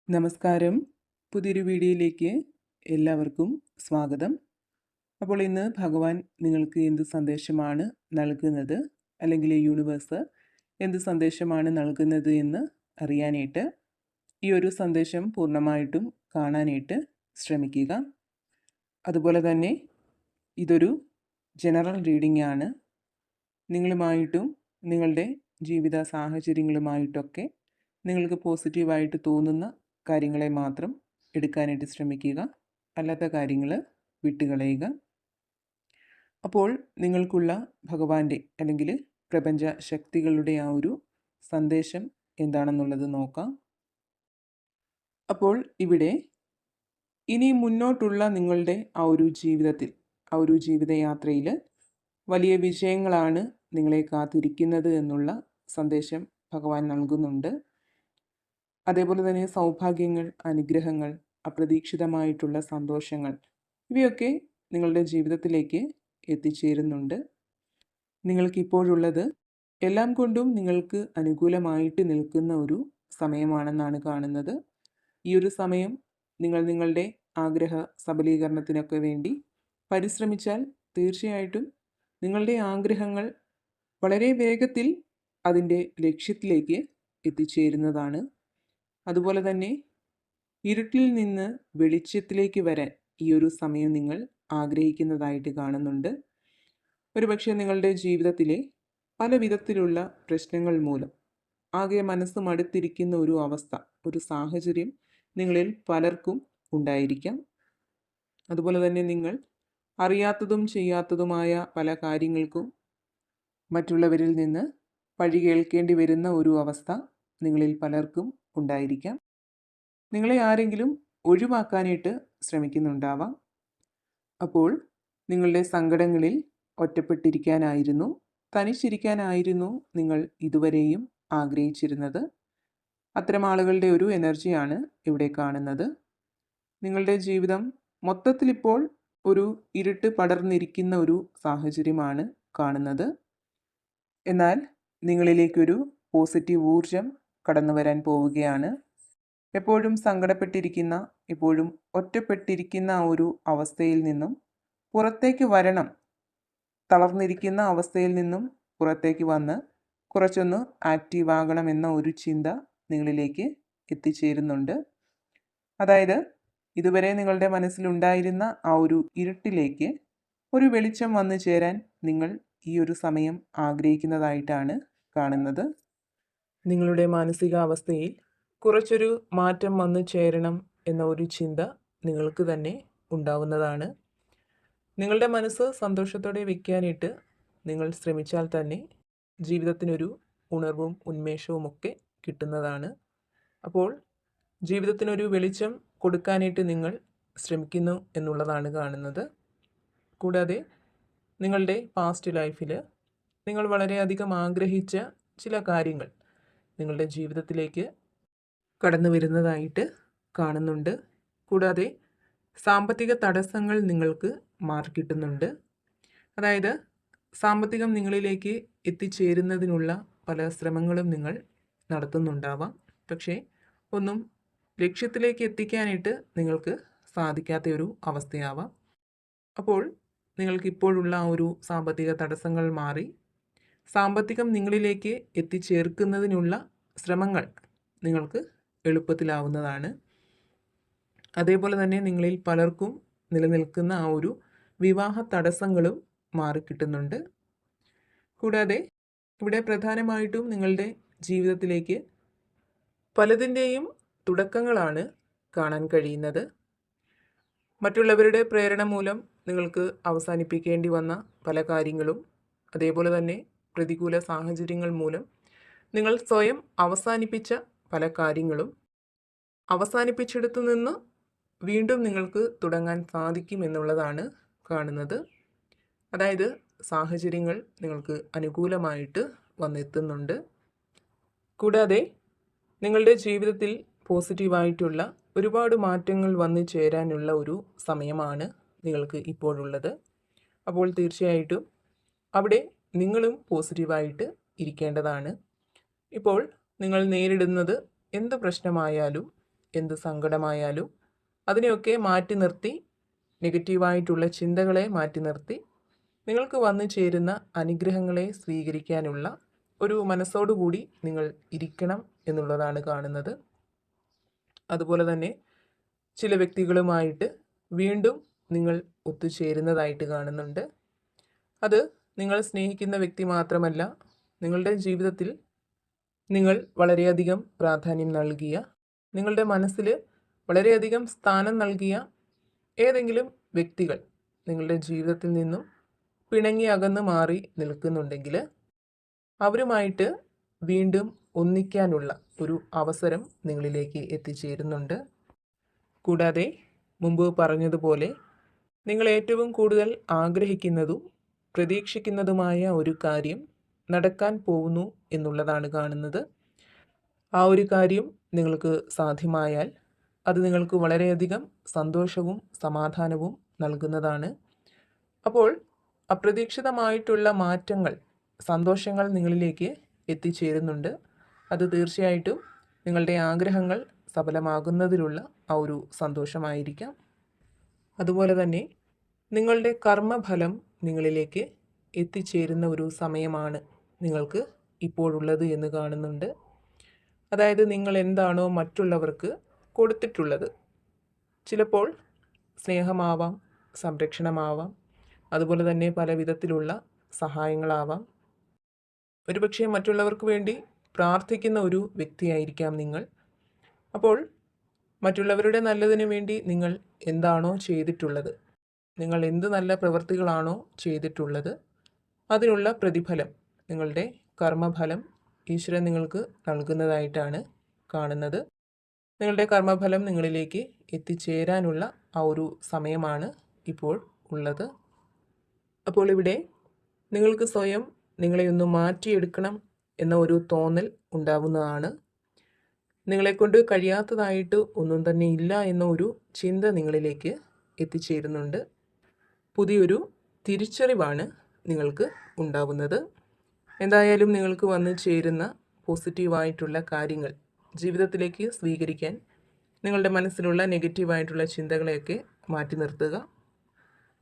നമസ്കാരം. പുതിയൊരു വീഡിയോയിലേക്ക് എല്ലാവർക്കും സ്വാഗതം. അപ്പോൾ ഇന്ന് ഭഗവാൻ നിങ്ങൾക്ക് എന്ത് സന്ദേശമാണ് നൽകുന്നത്, അല്ലെങ്കിൽ യൂണിവേഴ്സ് എന്ത് സന്ദേശമാണ് നൽകുന്നത് എന്ന് അറിയാനായിട്ട് ഈ ഒരു സന്ദേശം പൂർണ്ണമായിട്ടും കാണാനായിട്ട് ശ്രമിക്കുക. അതുപോലെ തന്നെ ഇതൊരു ജനറൽ റീഡിംഗ് ആണ്. നിങ്ങളുമായിട്ടും നിങ്ങളുടെ ജീവിത സാഹചര്യങ്ങളുമായിട്ടൊക്കെ നിങ്ങൾക്ക് പോസിറ്റീവായിട്ട് തോന്നുന്ന കാര്യങ്ങളെ മാത്രം എടുക്കാനായിട്ട് ശ്രമിക്കുക. അല്ലാത്ത കാര്യങ്ങൾ വിട്ടുകളയുക. അപ്പോൾ നിങ്ങൾക്കുള്ള ഭഗവാന്റെ അല്ലെങ്കിൽ പ്രപഞ്ച ശക്തികളുടെ ആ ഒരു സന്ദേശം എന്താണെന്നുള്ളത് നോക്കാം. അപ്പോൾ ഇവിടെ ഇനി മുന്നോട്ടുള്ള നിങ്ങളുടെ ആ ഒരു ജീവിതത്തിൽ, ആ ഒരു ജീവിതയാത്രയിൽ വലിയ വിജയങ്ങളാണ് നിങ്ങളെ കാത്തിരിക്കുന്നത് എന്നുള്ള സന്ദേശം ഭഗവാൻ നൽകുന്നുണ്ട്. അതേപോലെ തന്നെ സൗഭാഗ്യങ്ങൾ, അനുഗ്രഹങ്ങൾ, അപ്രതീക്ഷിതമായിട്ടുള്ള സന്തോഷങ്ങൾ ഇവയൊക്കെ നിങ്ങളുടെ ജീവിതത്തിലേക്ക് എത്തിച്ചേരുന്നുണ്ട്. നിങ്ങൾക്കിപ്പോഴുള്ളത് എല്ലാം കൊണ്ടും നിങ്ങൾക്ക് അനുകൂലമായിട്ട് നിൽക്കുന്ന ഒരു സമയമാണെന്നാണ് കാണുന്നത്. ഈ ഒരു സമയം നിങ്ങൾ നിങ്ങളുടെ ആഗ്രഹ സബലീകരണത്തിനൊക്കെ വേണ്ടി പരിശ്രമിച്ചാൽ തീർച്ചയായിട്ടും നിങ്ങളുടെ ആഗ്രഹങ്ങൾ വളരെ വേഗത്തിൽ അതിൻ്റെ ലക്ഷ്യത്തിലേക്ക് എത്തിച്ചേരുന്നതാണ്. അതുപോലെ തന്നെ ഇരുട്ടിൽ നിന്ന് വെളിച്ചത്തിലേക്ക് വരാൻ ഈ ഒരു സമയം നിങ്ങൾ ആഗ്രഹിക്കുന്നതായിട്ട് കാണുന്നുണ്ട്. ഒരുപക്ഷെ നിങ്ങളുടെ ജീവിതത്തിലെ പല വിധത്തിലുള്ള പ്രശ്നങ്ങൾ മൂലം ആകെ മനസ്സ് മടുത്തിരിക്കുന്ന ഒരു അവസ്ഥ, ഒരു സാഹചര്യം നിങ്ങളിൽ പലർക്കും ഉണ്ടായിരിക്കാം. അതുപോലെ തന്നെ നിങ്ങൾ അറിയാത്തതും ചെയ്യാത്തതുമായ പല കാര്യങ്ങൾക്കും മറ്റുള്ളവരിൽ നിന്ന് പഴി കേൾക്കേണ്ടി വരുന്ന ഒരു അവസ്ഥ നിങ്ങളിൽ പലർക്കും ഉണ്ടായിരിക്കാം. നിങ്ങളെ ആരെങ്കിലും ഒഴിവാക്കാനായിട്ട് ശ്രമിക്കുന്നുണ്ടാവാം. അപ്പോൾ നിങ്ങളുടെ സങ്കടങ്ങളിൽ ഒറ്റപ്പെട്ടിരിക്കാനായിരുന്നു, തനിച്ചിരിക്കാനായിരുന്നു നിങ്ങൾ ഇതുവരെയും ആഗ്രഹിച്ചിരുന്നത്. അത്തരം ആളുകളുടെ ഒരു എനർജിയാണ് ഇവിടെ കാണുന്നത്. നിങ്ങളുടെ ജീവിതം മൊത്തത്തിലിപ്പോൾ ഒരു ഇരുട്ട് പടർന്നിരിക്കുന്ന ഒരു സാഹചര്യമാണ് കാണുന്നത്. എന്നാൽ നിങ്ങളിലേക്കൊരു പോസിറ്റീവ് ഊർജം കടന്നു വരാൻ പോവുകയാണ്. എപ്പോഴും സങ്കടപ്പെട്ടിരിക്കുന്ന, എപ്പോഴും ഒറ്റപ്പെട്ടിരിക്കുന്ന ആ ഒരു അവസ്ഥയിൽ നിന്നും പുറത്തേക്ക് വരണം. തളർന്നിരിക്കുന്ന അവസ്ഥയിൽ നിന്നും പുറത്തേക്ക് വന്ന് കുറച്ചൊന്ന് ആക്റ്റീവ് ആകണമെന്ന ഒരു ചിന്ത നിങ്ങളിലേക്ക് എത്തിച്ചേരുന്നുണ്ട്. അതായത് ഇതുവരെ നിങ്ങളുടെ മനസ്സിലുണ്ടായിരുന്ന ആ ഒരു ഇരുട്ടിലേക്ക് ഒരു വെളിച്ചം വന്നു ചേരാൻ നിങ്ങൾ ഈ ഒരു സമയം ആഗ്രഹിക്കുന്നതായിട്ടാണ് കാണുന്നത്. നിങ്ങളുടെ മാനസികാവസ്ഥയിൽ കുറച്ചൊരു മാറ്റം വന്നു ചേരണം എന്ന ഒരു ചിന്ത നിങ്ങൾക്ക് തന്നെ ഉണ്ടാവുന്നതാണ്. നിങ്ങളുടെ മനസ്സ് സന്തോഷത്തോടെ വയ്ക്കാനായിട്ട് നിങ്ങൾ ശ്രമിച്ചാൽ തന്നെ ജീവിതത്തിനൊരു ഉണർവും ഉന്മേഷവും ഒക്കെ കിട്ടുന്നതാണ്. അപ്പോൾ ജീവിതത്തിനൊരു വെളിച്ചം കൊടുക്കാനായിട്ട് നിങ്ങൾ ശ്രമിക്കുന്നു എന്നുള്ളതാണ് കാണുന്നത്. കൂടാതെ നിങ്ങളുടെ പാസ്റ്റ് ലൈഫിൽ നിങ്ങൾ വളരെയധികം ആഗ്രഹിച്ച ചില കാര്യങ്ങൾ നിങ്ങളുടെ ജീവിതത്തിലേക്ക് കടന്നു വരുന്നതായിട്ട് കാണുന്നുണ്ട്. കൂടാതെ സാമ്പത്തിക തടസ്സങ്ങൾ നിങ്ങൾക്ക് മാറിക്കിട്ടുന്നുണ്ട്. അതായത് സാമ്പത്തികം നിങ്ങളിലേക്ക് എത്തിച്ചേരുന്നതിനുള്ള പല ശ്രമങ്ങളും നിങ്ങൾ നടത്തുന്നുണ്ടാവാം. പക്ഷേ ഒന്നും ലക്ഷ്യത്തിലേക്ക് എത്തിക്കാനായിട്ട് നിങ്ങൾക്ക് സാധിക്കാത്ത ഒരു അവസ്ഥയാവാം. അപ്പോൾ നിങ്ങൾക്കിപ്പോഴുള്ള ആ ഒരു സാമ്പത്തിക തടസ്സങ്ങൾ മാറി സാമ്പത്തികം നിങ്ങളിലേക്ക് എത്തിച്ചേർക്കുന്നതിനുള്ള ശ്രമങ്ങൾ നിങ്ങൾക്ക് എളുപ്പത്തിലാവുന്നതാണ്. അതേപോലെ തന്നെ നിങ്ങളിൽ പലർക്കും നിലനിൽക്കുന്ന ആ ഒരു വിവാഹ തടസ്സങ്ങളും മാറിക്കിട്ടുന്നുണ്ട്. കൂടാതെ ഇവിടെ പ്രധാനമായിട്ടും നിങ്ങളുടെ ജീവിതത്തിലേക്ക് പലതിൻ്റെയും തുടക്കങ്ങളാണ് കാണാൻ കഴിയുന്നത്. മറ്റുള്ളവരുടെ പ്രേരണ മൂലം നിങ്ങൾക്ക് അവസാനിപ്പിക്കേണ്ടി വന്ന പല കാര്യങ്ങളും, അതേപോലെ തന്നെ പ്രതികൂല സാഹചര്യങ്ങൾ മൂലം നിങ്ങൾ സ്വയം അവസാനിപ്പിച്ച പല കാര്യങ്ങളും അവസാനിപ്പിച്ചെടുത്തു നിന്ന് വീണ്ടും നിങ്ങൾക്ക് തുടങ്ങാൻ സാധിക്കും എന്നുള്ളതാണ് കാണുന്നത്. അതായത് സാഹചര്യങ്ങൾ നിങ്ങൾക്ക് അനുകൂലമായിട്ട് വന്നെത്തുന്നുണ്ട്. കൂടാതെ നിങ്ങളുടെ ജീവിതത്തിൽ പോസിറ്റീവായിട്ടുള്ള ഒരുപാട് മാറ്റങ്ങൾ വന്നു ചേരാനുള്ള ഒരു സമയമാണ് നിങ്ങൾക്ക് ഇപ്പോഴുള്ളത്. അപ്പോൾ തീർച്ചയായിട്ടും അവിടെ നിങ്ങളും പോസിറ്റീവായിട്ട് ഇരിക്കേണ്ടതാണ്. ഇപ്പോൾ നിങ്ങൾ നേരിടുന്നത് എന്ത് പ്രശ്നമായാലും എന്ത് സങ്കടമായാലും അതിനെയൊക്കെ മാറ്റി നിർത്തി, നെഗറ്റീവായിട്ടുള്ള ചിന്തകളെ മാറ്റി നിർത്തി നിങ്ങൾക്ക് വന്നു ചേരുന്ന അനുഗ്രഹങ്ങളെ സ്വീകരിക്കാനുള്ള ഒരു മനസ്സോടുകൂടി നിങ്ങൾ ഇരിക്കണം എന്നുള്ളതാണ് കാണുന്നത്. അതുപോലെ തന്നെ ചില വ്യക്തികളുമായിട്ട് വീണ്ടും നിങ്ങൾ ഒത്തുചേരുന്നതായിട്ട് കാണുന്നുണ്ട്. അത് നിങ്ങൾ സ്നേഹിക്കുന്ന വ്യക്തി മാത്രമല്ല, നിങ്ങളുടെ ജീവിതത്തിൽ നിങ്ങൾ വളരെയധികം പ്രാധാന്യം നൽകിയ, നിങ്ങളുടെ മനസ്സിൽ വളരെയധികം സ്ഥാനം നൽകിയ ഏതെങ്കിലും വ്യക്തികൾ നിങ്ങളുടെ ജീവിതത്തിൽ നിന്നും പിണങ്ങി അകന്ന് മാറി നിൽക്കുന്നുണ്ടെങ്കിൽ അവരുമായിട്ട് വീണ്ടും ഒന്നിക്കാനുള്ള ഒരു അവസരം നിങ്ങളിലേക്ക് എത്തിച്ചേരുന്നുണ്ട്. കൂടാതെ മുമ്പ് പറഞ്ഞതുപോലെ നിങ്ങൾ ഏറ്റവും കൂടുതൽ ആഗ്രഹിക്കുന്നതും പ്രതീക്ഷിക്കുന്നതുമായ ഒരു കാര്യം നടക്കാൻ പോകുന്നു എന്നുള്ളതാണ് കാണുന്നത്. ആ ഒരു കാര്യം നിങ്ങൾക്ക് സാധ്യമായാൽ അത് നിങ്ങൾക്ക് വളരെയധികം സന്തോഷവും സമാധാനവും നൽകുന്നതാണ്. അപ്പോൾ അപ്രതീക്ഷിതമായിട്ടുള്ള മാറ്റങ്ങൾ, സന്തോഷങ്ങൾ നിങ്ങളിലേക്ക് എത്തിച്ചേരുന്നുണ്ട്. അത് തീർച്ചയായിട്ടും നിങ്ങളുടെ ആഗ്രഹങ്ങൾ സഫലമാകുന്നതിലുള്ള ആ ഒരു സന്തോഷമായിരിക്കാം. അതുപോലെ തന്നെ നിങ്ങളുടെ കർമ്മഫലം നിങ്ങളിലേക്ക് എത്തിച്ചേരുന്ന ഒരു സമയമാണ് നിങ്ങൾക്ക് ഇപ്പോഴുള്ളത് എന്ന് കാണുന്നുണ്ട്. അതായത് നിങ്ങൾ എന്താണോ മറ്റുള്ളവർക്ക് കൊടുത്തിട്ടുള്ളത്, ചിലപ്പോൾ സ്നേഹമാവാം, സംരക്ഷണമാവാം, അതുപോലെ തന്നെ പല വിധത്തിലുള്ള സഹായങ്ങളാവാം. ഒരുപക്ഷെ മറ്റുള്ളവർക്ക് വേണ്ടി പ്രാർത്ഥിക്കുന്ന ഒരു വ്യക്തിയായിരിക്കാം നിങ്ങൾ. അപ്പോൾ മറ്റുള്ളവരുടെ നല്ലതിനു വേണ്ടി നിങ്ങൾ എന്താണോ ചെയ്തിട്ടുള്ളത്, നിങ്ങൾ എന്ത് നല്ല പ്രവൃത്തികളാണോ ചെയ്തിട്ടുള്ളത്, അതിനുള്ള പ്രതിഫലം, നിങ്ങളുടെ കർമ്മഫലം ഈശ്വരൻ നിങ്ങൾക്ക് നൽകുന്നതായിട്ടാണ് കാണുന്നത്. നിങ്ങളുടെ കർമ്മഫലം നിങ്ങളിലേക്ക് എത്തിച്ചേരാനുള്ള ആ ഒരു സമയമാണ് ഇപ്പോൾ ഉള്ളത്. അപ്പോൾ ഇവിടെ നിങ്ങൾക്ക് സ്വയം നിങ്ങളെ ഒന്ന് മാറ്റിയെടുക്കണം എന്ന ഒരു തോന്നൽ ഉണ്ടാവുന്നതാണ്. നിങ്ങളെക്കൊണ്ട് കഴിയാത്തതായിട്ട് ഒന്നും തന്നെ ഇല്ല എന്ന ഒരു ചിന്ത നിങ്ങളിലേക്ക് എത്തിച്ചേരുന്നുണ്ട്. പുതിയൊരു തിരിച്ചറിവാണ് നിങ്ങൾക്ക് ഉണ്ടാവുന്നത്. എന്തായാലും നിങ്ങൾക്ക് വന്നു ചേരുന്ന പോസിറ്റീവായിട്ടുള്ള കാര്യങ്ങൾ ജീവിതത്തിലേക്ക് സ്വീകരിക്കാൻ നിങ്ങളുടെ മനസ്സിലുള്ള നെഗറ്റീവായിട്ടുള്ള ചിന്തകളെയൊക്കെ മാറ്റി നിർത്തുക.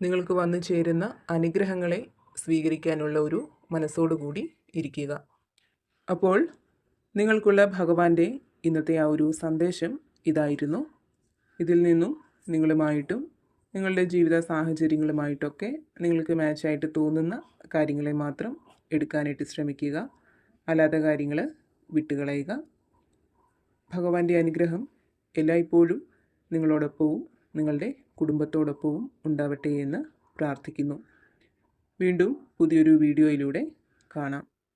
നിങ്ങൾക്ക് വന്നു ചേരുന്ന അനുഗ്രഹങ്ങളെ സ്വീകരിക്കാനുള്ള ഒരു മനസ്സോടുകൂടി ഇരിക്കുക. അപ്പോൾ നിങ്ങൾക്കുള്ള ഭഗവാന്റെ ഇന്നത്തെ ആ ഒരു സന്ദേശം ഇതായിരുന്നു. ഇതിൽ നിന്നും നിങ്ങളുമായിട്ടും നിങ്ങളുടെ ജീവിത സാഹചര്യങ്ങളുമായിട്ടൊക്കെ നിങ്ങൾക്ക് മാച്ചായിട്ട് തോന്നുന്ന കാര്യങ്ങളെ മാത്രം എടുക്കാനായിട്ട് ശ്രമിക്കുക. അല്ലാത്ത കാര്യങ്ങൾ വിട്ടുകളയുക. ഭഗവാന്റെ അനുഗ്രഹം എല്ലായ്പ്പോഴും നിങ്ങളോടൊപ്പവും നിങ്ങളുടെ കുടുംബത്തോടൊപ്പവും ഉണ്ടാവട്ടെ എന്ന് പ്രാർത്ഥിക്കുന്നു. വീണ്ടും പുതിയൊരു വീഡിയോയിലൂടെ കാണാം.